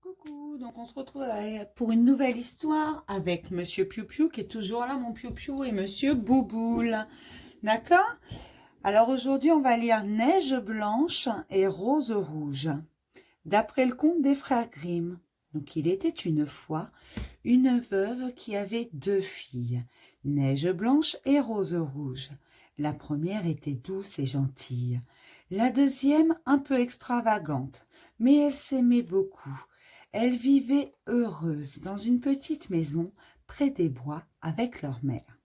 Coucou, donc on se retrouve pour une nouvelle histoire avec Monsieur Piou Piou qui est toujours là, mon Piou Piou, et Monsieur Bouboule. D'accord? Alors aujourd'hui, on va lire Neige blanche et rose rouge, d'après le conte des frères Grimm. Donc il était une fois une veuve qui avait deux filles, Neige blanche et Rose rouge. La première était douce et gentille, la deuxième un peu extravagante, mais elles s'aimaient beaucoup. Elles vivaient heureuses dans une petite maison près des bois avec leur mère.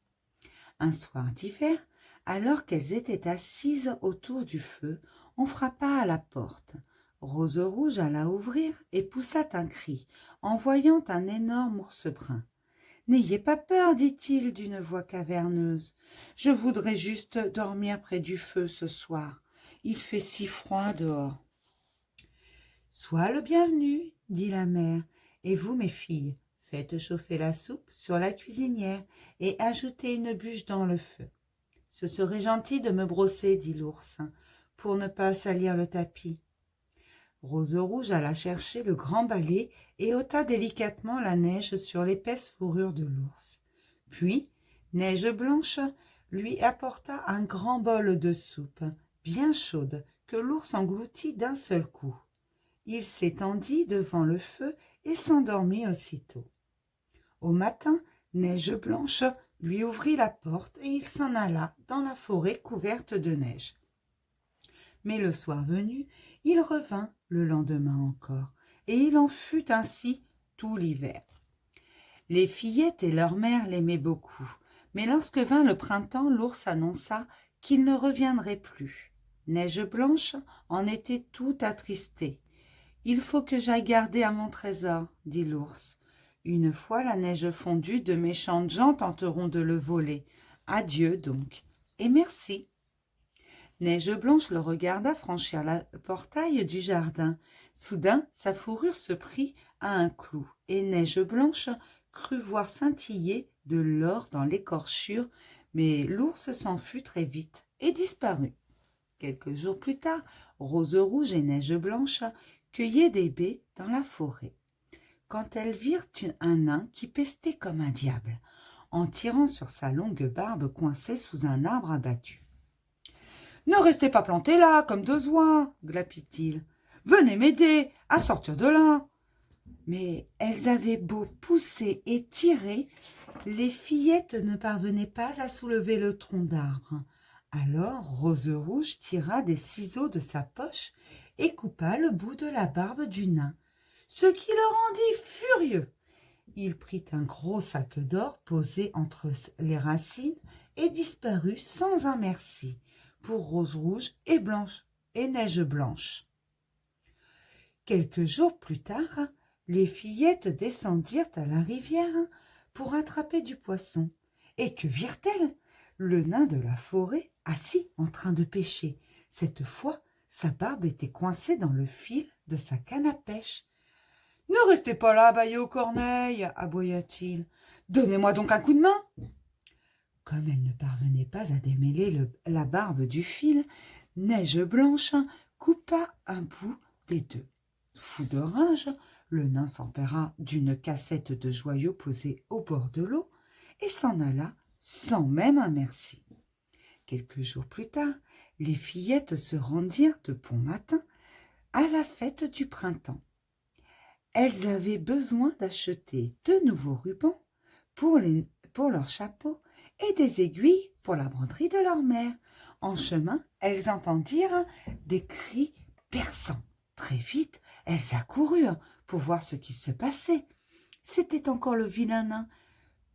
Un soir d'hiver, alors qu'elles étaient assises autour du feu, on frappa à la porte. Rose rouge alla ouvrir et poussa un cri en voyant un énorme ours brun. « N'ayez pas peur, dit-il d'une voix caverneuse. Je voudrais juste dormir près du feu ce soir. Il fait si froid dehors. »« Sois le bienvenu, dit la mère. Et vous, mes filles, faites chauffer la soupe sur la cuisinière et ajoutez une bûche dans le feu. Ce serait gentil de me brosser, dit l'ours, pour ne pas salir le tapis. Rose rouge alla chercher le grand balai et ôta délicatement la neige sur l'épaisse fourrure de l'ours. Puis, Neige blanche lui apporta un grand bol de soupe, bien chaude, que l'ours engloutit d'un seul coup. Il s'étendit devant le feu et s'endormit aussitôt. Au matin, Neige blanche lui ouvrit la porte et il s'en alla dans la forêt couverte de neige. Mais le soir venu, il revint le lendemain encore, et il en fut ainsi tout l'hiver. Les fillettes et leur mère l'aimaient beaucoup, mais lorsque vint le printemps, l'ours annonça qu'il ne reviendrait plus. Neige blanche en était tout attristée. « Il faut que j'aille garder à mon trésor, dit l'ours. Une fois la neige fondue, de méchantes gens tenteront de le voler. Adieu donc, et merci. » Neige blanche le regarda franchir le portail du jardin. Soudain, sa fourrure se prit à un clou, et Neige blanche crut voir scintiller de l'or dans l'écorchure, mais l'ours s'enfuit très vite et disparut. Quelques jours plus tard, Rose rouge et Neige blanche cueillaient des baies dans la forêt, quand elles virent un nain qui pestait comme un diable, en tirant sur sa longue barbe coincée sous un arbre abattu. « Ne restez pas plantés là, comme deux oies, glapit-il. Venez m'aider à sortir de là. » Mais elles avaient beau pousser et tirer, les fillettes ne parvenaient pas à soulever le tronc d'arbre. Alors Rose rouge tira des ciseaux de sa poche et coupa le bout de la barbe du nain, ce qui le rendit furieux. Il prit un gros sac d'or posé entre les racines et disparut sans un merci pour Rose rouge et blanche et Neige blanche. Quelques jours plus tard, les fillettes descendirent à la rivière pour attraper du poisson. Et que virent-elles? Le nain de la forêt assis en train de pêcher. Cette fois, sa barbe était coincée dans le fil de sa canne à pêche. « Ne restez pas là, bâillé aux corneilles, aboya-t-il. Donnez-moi donc un coup de main. » Comme elle ne parvenait pas à démêler la barbe du fil, Neige blanche coupa un bout des deux. Fou de rage, le nain s'empara d'une cassette de joyaux posée au bord de l'eau et s'en alla sans même un merci. Quelques jours plus tard, les fillettes se rendirent de bon matin à la fête du printemps. Elles avaient besoin d'acheter de nouveaux rubans pour leur chapeau et des aiguilles pour la broderie de leur mère. En chemin, elles entendirent des cris perçants. Très vite, elles accoururent pour voir ce qui se passait. C'était encore le vilain nain,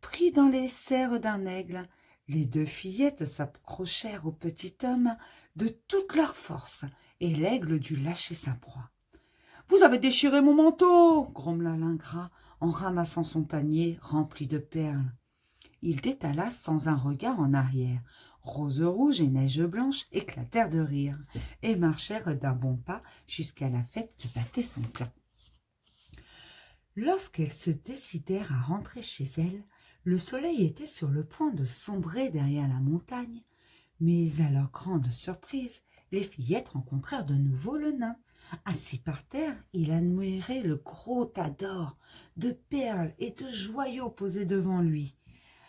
pris dans les serres d'un aigle. Les deux fillettes s'approchèrent au petit homme de toute leur force, et l'aigle dut lâcher sa proie. « Vous avez déchiré mon manteau !» grommela l'ingrat en ramassant son panier rempli de perles. Il détala sans un regard en arrière. Rose rouge et Neige blanche éclatèrent de rire et marchèrent d'un bon pas jusqu'à la fête qui battait son plein. Lorsqu'elles se décidèrent à rentrer chez elles, le soleil était sur le point de sombrer derrière la montagne, mais à leur grande surprise, les fillettes rencontrèrent de nouveau le nain. Assis par terre, il admirait le gros tas d'or, de perles et de joyaux posés devant lui.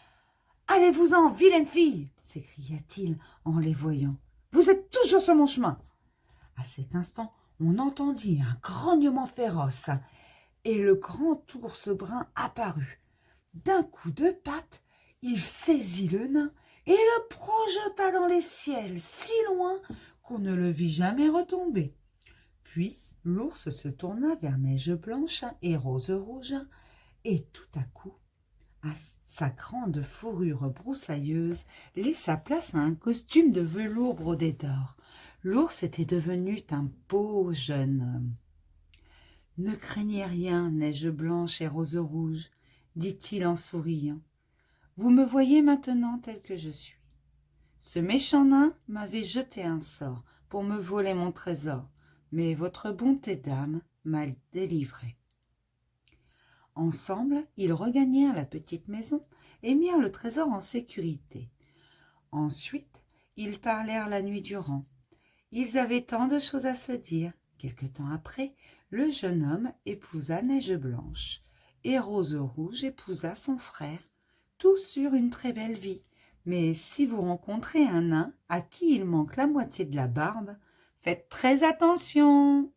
« Allez-vous-en, vilaine fille !» s'écria-t-il en les voyant. « Vous êtes toujours sur mon chemin !» À cet instant, on entendit un grognement féroce et le grand ours brun apparut. D'un coup de patte, il saisit le nain et le projeta dans les ciels si loin qu'on ne le vit jamais retomber. Puis l'ours se tourna vers Neige Blanche et Rose Rouge et tout à coup, sa grande fourrure broussailleuse laissa place à un costume de velours brodé d'or. L'ours était devenu un beau jeune homme. « Ne craignez rien, Neige Blanche et Rose Rouge, dit-il en souriant. Vous me voyez maintenant tel que je suis. Ce méchant nain m'avait jeté un sort pour me voler mon trésor, mais votre bonté d'âme m'a délivré. » Ensemble, ils regagnèrent la petite maison et mirent le trésor en sécurité. Ensuite, ils parlèrent la nuit durant. Ils avaient tant de choses à se dire. Quelque temps après, le jeune homme épousa Neige Blanche et Rose Rouge épousa son frère. Tous eurent une très belle vie. Mais si vous rencontrez un nain à qui il manque la moitié de la barbe, faites très attention.